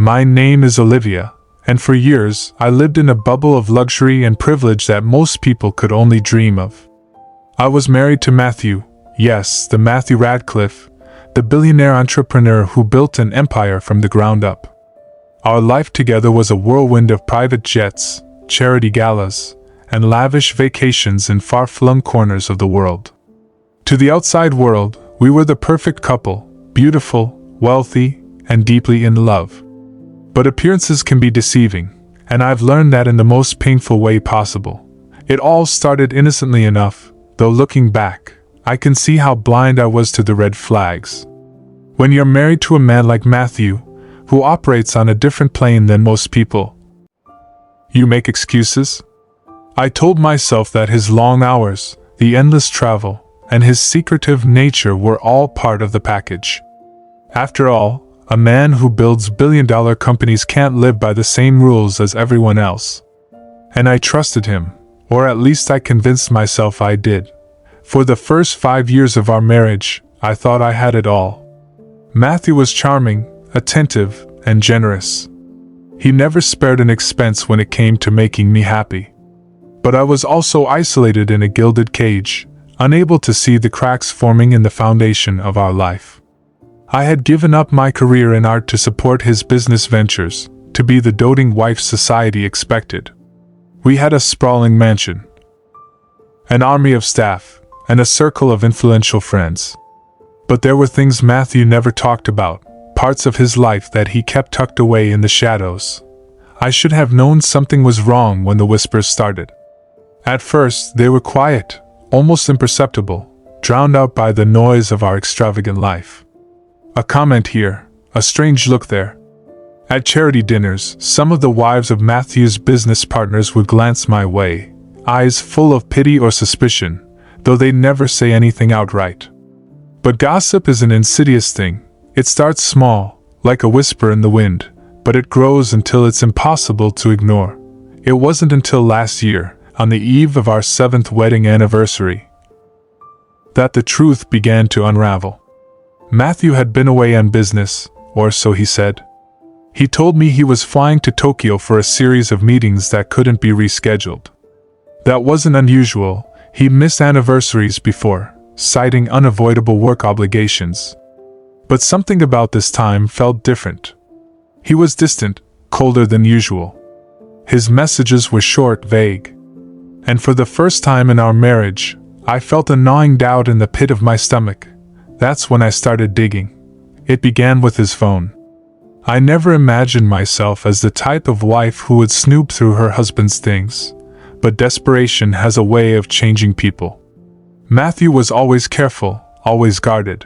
My name is Olivia, and for years I lived in a bubble of luxury and privilege that most people could only dream of. I was married to Matthew, yes, the Matthew Radcliffe, the billionaire entrepreneur who built an empire from the ground up. Our life together was a whirlwind of private jets, charity galas, and lavish vacations in far-flung corners of the world. To the outside world, we were the perfect couple, beautiful, wealthy, and deeply in love. But appearances can be deceiving, and I've learned that in the most painful way possible. It all started innocently enough, though looking back, I can see how blind I was to the red flags. When you're married to a man like Matthew, who operates on a different plane than most people, you make excuses? I told myself that his long hours, the endless travel, and his secretive nature were all part of the package. After all, a man who builds billion-dollar companies can't live by the same rules as everyone else. And I trusted him, or at least I convinced myself I did. For the first 5 years of our marriage, I thought I had it all. Matthew was charming, attentive, and generous. He never spared an expense when it came to making me happy. But I was also isolated in a gilded cage, unable to see the cracks forming in the foundation of our life. I had given up my career in art to support his business ventures, to be the doting wife society expected. We had a sprawling mansion, an army of staff, and a circle of influential friends. But there were things Matthew never talked about, parts of his life that he kept tucked away in the shadows. I should have known something was wrong when the whispers started. At first, they were quiet, almost imperceptible, drowned out by the noise of our extravagant life. A comment here, a strange look there. At charity dinners, some of the wives of Matthew's business partners would glance my way, eyes full of pity or suspicion, though they'd never say anything outright. But gossip is an insidious thing. It starts small, like a whisper in the wind, but it grows until it's impossible to ignore. It wasn't until last year, on the eve of our 7th wedding anniversary, that the truth began to unravel. Matthew had been away on business, or so he said. He told me he was flying to Tokyo for a series of meetings that couldn't be rescheduled. That wasn't unusual. He missed anniversaries before, citing unavoidable work obligations. But something about this time felt different. He was distant, colder than usual. His messages were short, vague. And for the first time in our marriage, I felt a gnawing doubt in the pit of my stomach. That's when I started digging. It began with his phone. I never imagined myself as the type of wife who would snoop through her husband's things, but desperation has a way of changing people. Matthew was always careful, always guarded.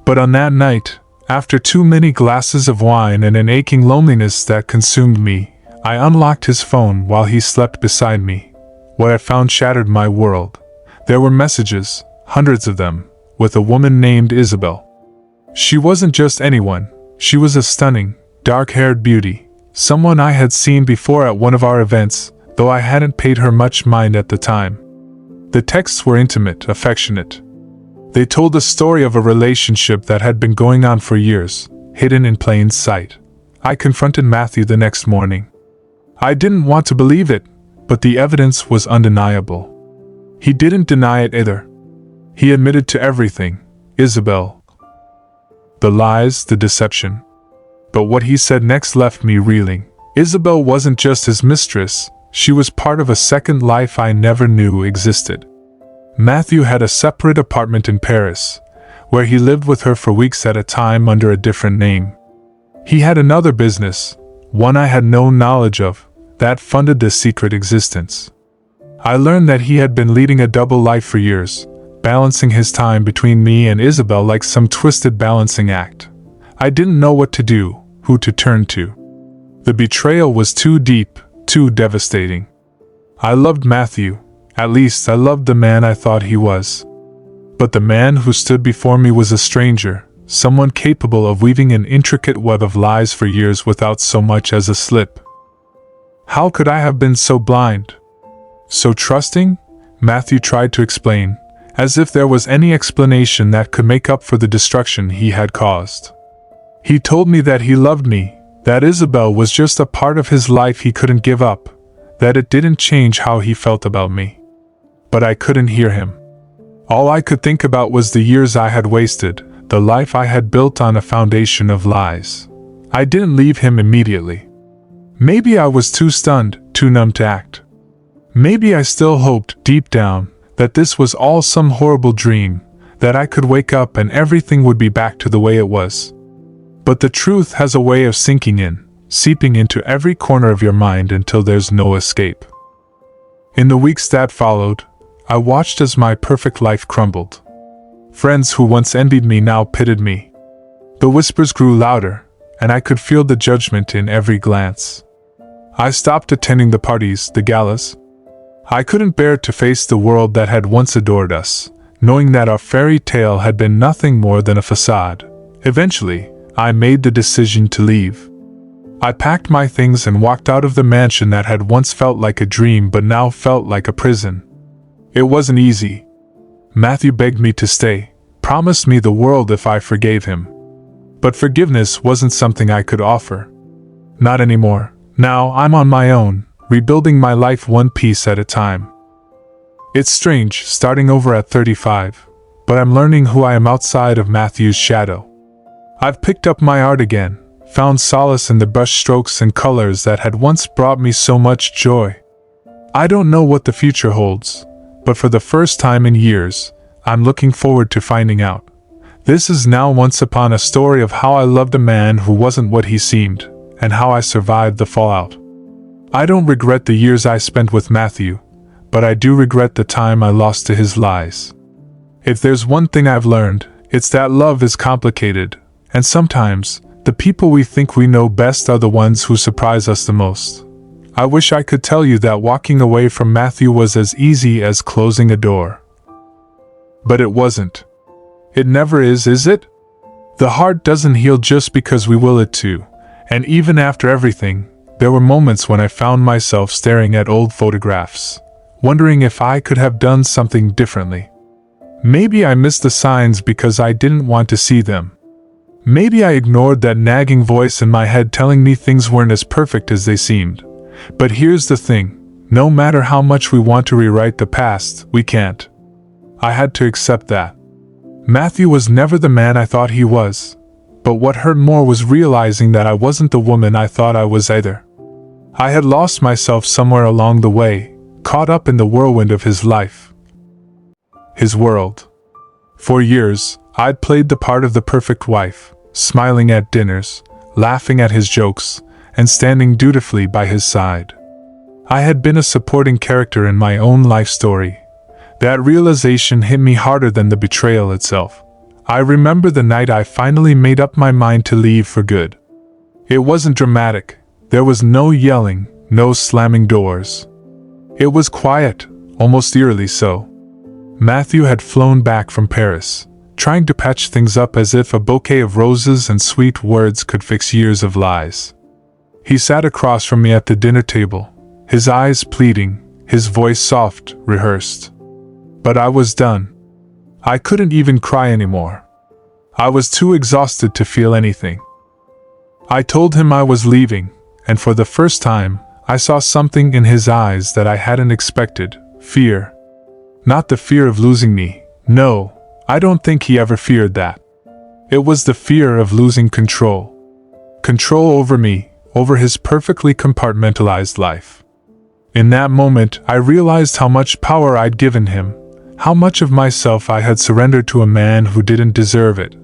But on that night, after too many glasses of wine and an aching loneliness that consumed me, I unlocked his phone while he slept beside me. What I found shattered my world. There were messages, hundreds of them, with a woman named Isabel. She wasn't just anyone, she was a stunning, dark-haired beauty, someone I had seen before at one of our events, though I hadn't paid her much mind at the time. The texts were intimate, affectionate. They told the story of a relationship that had been going on for years, hidden in plain sight. I confronted Matthew the next morning. I didn't want to believe it, but the evidence was undeniable. He didn't deny it either. He admitted to everything, Isabel. The lies, the deception. But what he said next left me reeling. Isabel wasn't just his mistress, she was part of a second life I never knew existed. Matthew had a separate apartment in Paris, where he lived with her for weeks at a time under a different name. He had another business, one I had no knowledge of, that funded this secret existence. I learned that he had been leading a double life for years, balancing his time between me and Isabel like some twisted balancing act. I didn't know what to do, who to turn to. The betrayal was too deep, too devastating. I loved Matthew, at least I loved the man I thought he was. But the man who stood before me was a stranger, someone capable of weaving an intricate web of lies for years without so much as a slip. How could I have been so blind? So trusting? Matthew tried to explain, as if there was any explanation that could make up for the destruction he had caused. He told me that he loved me, That Isabel was just a part of his life he couldn't give up, that it didn't change how he felt about me. But I couldn't hear him. All I could think about was the years I had wasted, the life I had built on a foundation of lies. I didn't leave him immediately. Maybe I was too stunned, too numb to act. Maybe I still hoped, deep down, that this was all some horrible dream, that I could wake up and everything would be back to the way it was. But the truth has a way of sinking in, seeping into every corner of your mind until there's no escape. In the weeks that followed, I watched as my perfect life crumbled. Friends who once envied me now pitied me. The whispers grew louder, and I could feel the judgment in every glance. I stopped attending the parties, the galas. I couldn't bear to face the world that had once adored us, knowing that our fairy tale had been nothing more than a facade. Eventually, I made the decision to leave. I packed my things and walked out of the mansion that had once felt like a dream but now felt like a prison. It wasn't easy. Matthew begged me to stay, promised me the world if I forgave him. But forgiveness wasn't something I could offer. Not anymore. Now I'm on my own, rebuilding my life one piece at a time. It's strange, starting over at 35, but I'm learning who I am outside of Matthew's shadow. I've picked up my art again, found solace in the brush strokes and colors that had once brought me so much joy. I don't know what the future holds, but for the first time in years, I'm looking forward to finding out. This is now once upon a story of how I loved a man who wasn't what he seemed, and how I survived the fallout. I don't regret the years I spent with Matthew, but I do regret the time I lost to his lies. If there's one thing I've learned, it's that love is complicated, and sometimes, the people we think we know best are the ones who surprise us the most. I wish I could tell you that walking away from Matthew was as easy as closing a door. But it wasn't. It never is it? The heart doesn't heal just because we will it to, and even after everything, there were moments when I found myself staring at old photographs, wondering if I could have done something differently. Maybe I missed the signs because I didn't want to see them. Maybe I ignored that nagging voice in my head telling me things weren't as perfect as they seemed. But here's the thing, no matter how much we want to rewrite the past, we can't. I had to accept that. Matthew was never the man I thought he was, but what hurt more was realizing that I wasn't the woman I thought I was either. I had lost myself somewhere along the way, caught up in the whirlwind of his life. His world. For years, I'd played the part of the perfect wife, smiling at dinners, laughing at his jokes, and standing dutifully by his side. I had been a supporting character in my own life story. That realization hit me harder than the betrayal itself. I remember the night I finally made up my mind to leave for good. It wasn't dramatic. There was no yelling, no slamming doors. It was quiet, almost eerily so. Matthew had flown back from Paris, trying to patch things up as if a bouquet of roses and sweet words could fix years of lies. He sat across from me at the dinner table, his eyes pleading, his voice soft, rehearsed. But I was done. I couldn't even cry anymore. I was too exhausted to feel anything. I told him I was leaving, and for the first time, I saw something in his eyes that I hadn't expected, fear. Not the fear of losing me, no, I don't think he ever feared that. It was the fear of losing control. Control over me, over his perfectly compartmentalized life. In that moment, I realized how much power I'd given him, how much of myself I had surrendered to a man who didn't deserve it.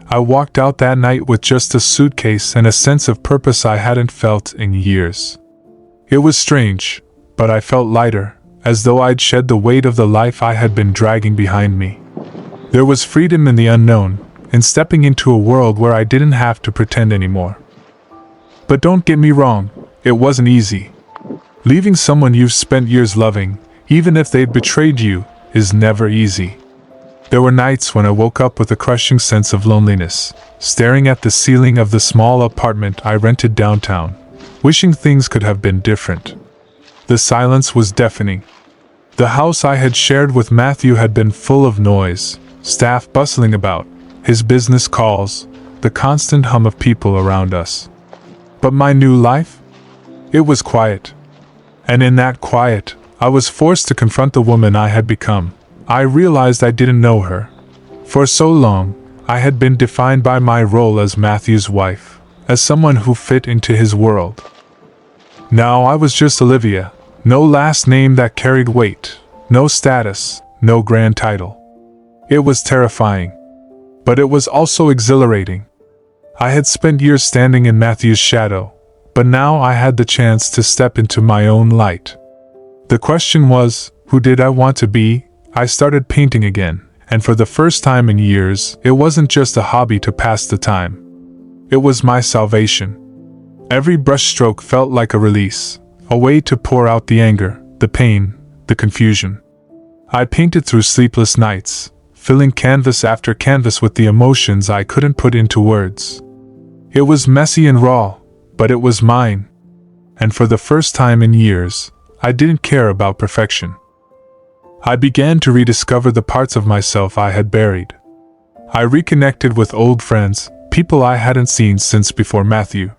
I walked out that night with just a suitcase and a sense of purpose I hadn't felt in years. It was strange, but I felt lighter, as though I'd shed the weight of the life I had been dragging behind me. There was freedom in the unknown, in stepping into a world where I didn't have to pretend anymore. But don't get me wrong, it wasn't easy. Leaving someone you've spent years loving, even if they'd betrayed you, is never easy. There were nights when I woke up with a crushing sense of loneliness, staring at the ceiling of the small apartment I rented downtown, wishing things could have been different. The silence was deafening. The house I had shared with Matthew had been full of noise, staff bustling about, his business calls, the constant hum of people around us. But my new life? It was quiet. And in that quiet, I was forced to confront the woman I had become. I realized I didn't know her. For so long, I had been defined by my role as Matthew's wife, as someone who fit into his world. Now I was just Olivia, no last name that carried weight, no status, no grand title. It was terrifying. But it was also exhilarating. I had spent years standing in Matthew's shadow, but now I had the chance to step into my own light. The question was, who did I want to be? I started painting again, and for the first time in years, it wasn't just a hobby to pass the time. It was my salvation. Every brushstroke felt like a release, a way to pour out the anger, the pain, the confusion. I painted through sleepless nights, filling canvas after canvas with the emotions I couldn't put into words. It was messy and raw, but it was mine. And for the first time in years, I didn't care about perfection. I began to rediscover the parts of myself I had buried. I reconnected with old friends, people I hadn't seen since before Matthew.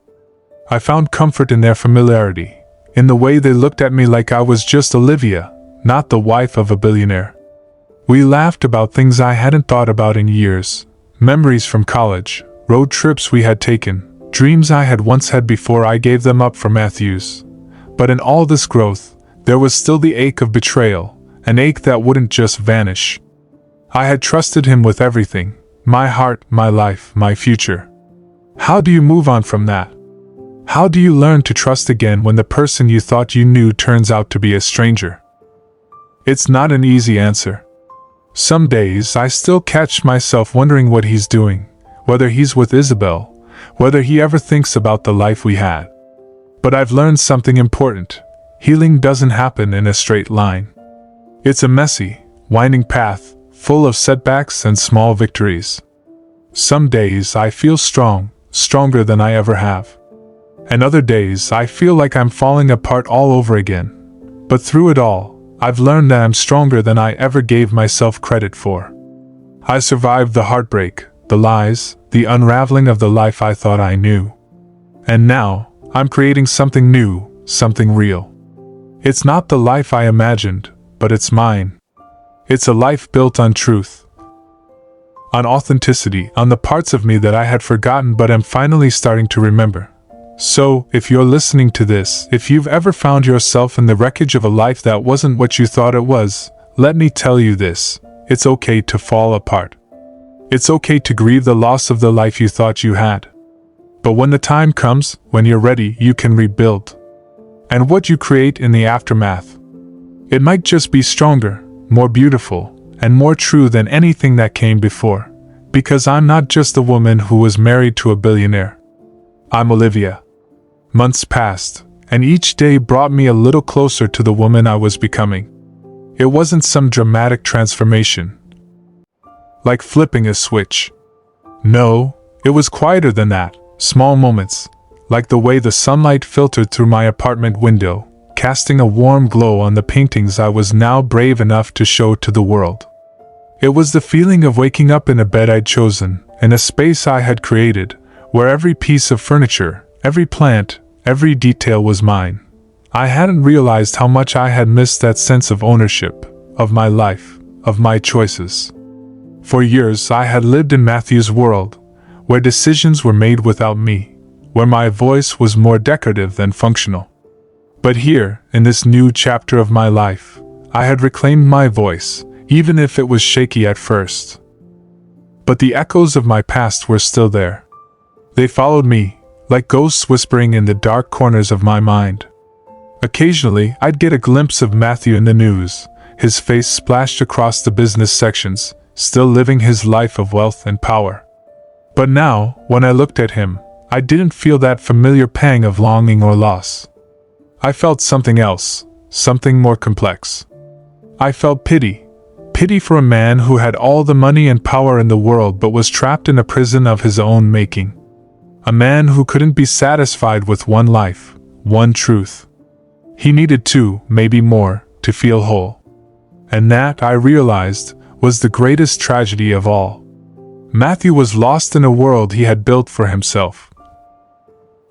I found comfort in their familiarity, in the way they looked at me like I was just Olivia, not the wife of a billionaire. We laughed about things I hadn't thought about in years, memories from college, road trips we had taken, dreams I had once had before I gave them up for Matthews. But in all this growth, there was still the ache of betrayal, an ache that wouldn't just vanish. I had trusted him with everything, my heart, my life, my future. How do you move on from that? How do you learn to trust again when the person you thought you knew turns out to be a stranger? It's not an easy answer. Some days I still catch myself wondering what he's doing, whether he's with Isabel, whether he ever thinks about the life we had. But I've learned something important. Healing doesn't happen in a straight line. It's a messy, winding path, full of setbacks and small victories. Some days I feel strong, stronger than I ever have. And other days I feel like I'm falling apart all over again. But through it all, I've learned that I'm stronger than I ever gave myself credit for. I survived the heartbreak, the lies, the unraveling of the life I thought I knew. And now, I'm creating something new, something real. It's not the life I imagined, but it's mine. It's a life built on truth, on authenticity, on the parts of me that I had forgotten but am finally starting to remember. So, if you're listening to this, if you've ever found yourself in the wreckage of a life that wasn't what you thought it was, let me tell you this: it's okay to fall apart. It's okay to grieve the loss of the life you thought you had. But when the time comes, when you're ready, you can rebuild. And what you create in the aftermath, it might just be stronger, more beautiful, and more true than anything that came before. Because I'm not just a woman who was married to a billionaire. I'm Olivia. Months passed, and each day brought me a little closer to the woman I was becoming. It wasn't some dramatic transformation, like flipping a switch. No, it was quieter than that. Small moments, like the way the sunlight filtered through my apartment window, casting a warm glow on the paintings I was now brave enough to show to the world. It was the feeling of waking up in a bed I'd chosen, in a space I had created, where every piece of furniture, every plant, every detail was mine. I hadn't realized how much I had missed that sense of ownership, of my life, of my choices. For years I had lived in Matthew's world, where decisions were made without me, where my voice was more decorative than functional. But here, in this new chapter of my life, I had reclaimed my voice, even if it was shaky at first. But the echoes of my past were still there. They followed me, like ghosts whispering in the dark corners of my mind. Occasionally, I'd get a glimpse of Matthew in the news, his face splashed across the business sections, still living his life of wealth and power. But now, when I looked at him, I didn't feel that familiar pang of longing or loss. I felt something else, something more complex. I felt pity. Pity for a man who had all the money and power in the world but was trapped in a prison of his own making. A man who couldn't be satisfied with one life, one truth. He needed two, maybe more, to feel whole. And that, I realized, was the greatest tragedy of all. Matthew was lost in a world he had built for himself.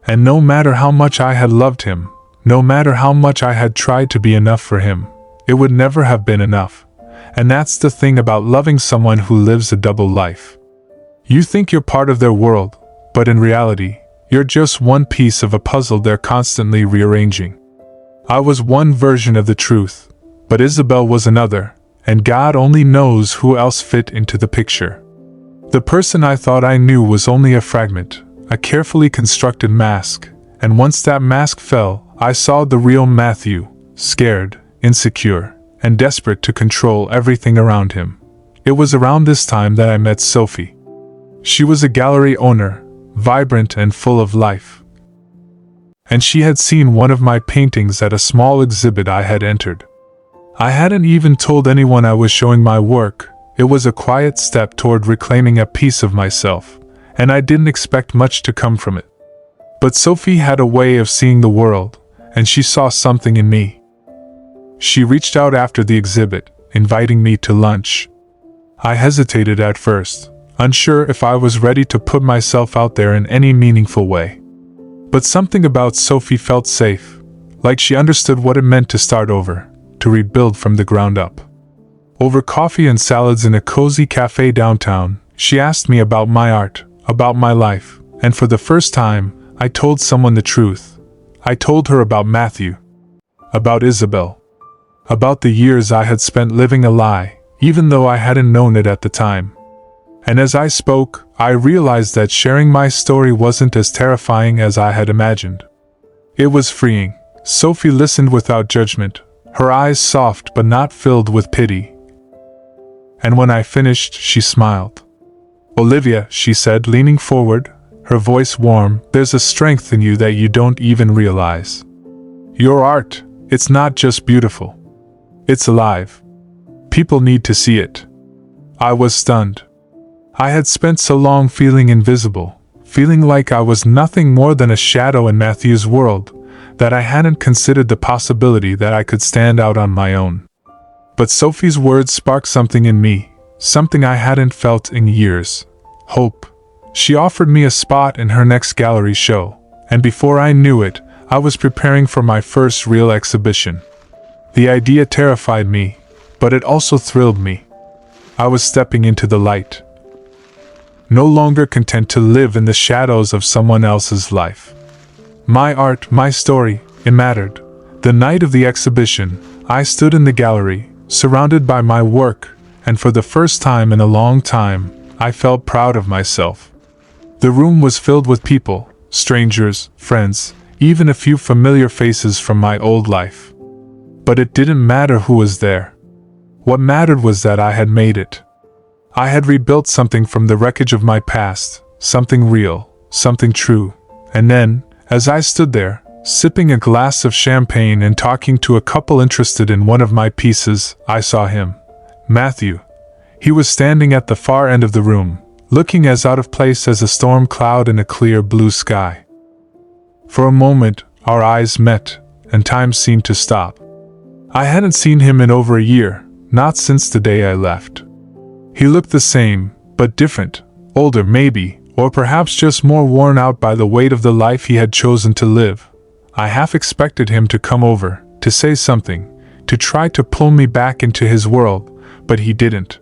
And no matter how much I had loved him, no matter how much I had tried to be enough for him, it would never have been enough. And that's the thing about loving someone who lives a double life. You think you're part of their world, but in reality, you're just one piece of a puzzle they're constantly rearranging. I was one version of the truth, but Isabel was another, and God only knows who else fit into the picture. The person I thought I knew was only a fragment, a carefully constructed mask, and once that mask fell, I saw the real Matthew, scared, insecure, and desperate to control everything around him. It was around this time that I met Sophie. She was a gallery owner, vibrant and full of life. And she had seen one of my paintings at a small exhibit I had entered. I hadn't even told anyone I was showing my work. It was a quiet step toward reclaiming a piece of myself, and I didn't expect much to come from it. But Sophie had a way of seeing the world, and she saw something in me. She reached out after the exhibit, inviting me to lunch. I hesitated at first, unsure if I was ready to put myself out there in any meaningful way. But something about Sophie felt safe, like she understood what it meant to start over, to rebuild from the ground up. Over coffee and salads in a cozy cafe downtown, she asked me about my art, about my life, and for the first time, I told someone the truth. I told her about Matthew, about Isabel, about the years I had spent living a lie, even though I hadn't known it at the time. And as I spoke, I realized that sharing my story wasn't as terrifying as I had imagined. It was freeing. Sophie listened without judgment, her eyes soft but not filled with pity. And when I finished, she smiled. "Olivia," she said, leaning forward, her voice warm, "there's a strength in you that you don't even realize. Your art, it's not just beautiful. It's alive. People need to see it." I was stunned. I had spent so long feeling invisible, feeling like I was nothing more than a shadow in Matthew's world, that I hadn't considered the possibility that I could stand out on my own. But Sophie's words sparked something in me, something I hadn't felt in years: hope. She offered me a spot in her next gallery show, and before I knew it, I was preparing for my first real exhibition. The idea terrified me, but it also thrilled me. I was stepping into the light. No longer content to live in the shadows of someone else's life. My art, my story, it mattered. The night of the exhibition, I stood in the gallery, surrounded by my work, and for the first time in a long time, I felt proud of myself. The room was filled with people, strangers, friends, even a few familiar faces from my old life. But it didn't matter who was there. What mattered was that I had made it. I had rebuilt something from the wreckage of my past, something real, something true. And then, as I stood there, sipping a glass of champagne and talking to a couple interested in one of my pieces, I saw him, Matthew. He was standing at the far end of the room, looking as out of place as a storm cloud in a clear blue sky. For a moment, our eyes met, and time seemed to stop. I hadn't seen him in over a year, not since the day I left. He looked the same, but different, older maybe, or perhaps just more worn out by the weight of the life he had chosen to live. I half expected him to come over, to say something, to try to pull me back into his world, but he didn't.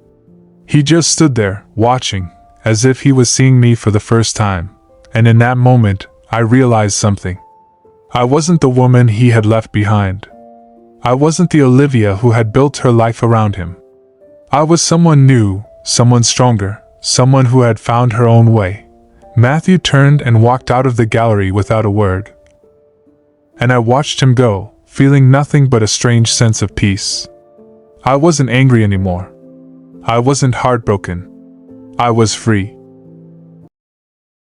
He just stood there, watching, as if he was seeing me for the first time, and in that moment, I realized something. I wasn't the woman he had left behind. I wasn't the Olivia who had built her life around him. I was someone new, someone stronger, someone who had found her own way. Matthew turned and walked out of the gallery without a word. And I watched him go, feeling nothing but a strange sense of peace. I wasn't angry anymore. I wasn't heartbroken. I was free.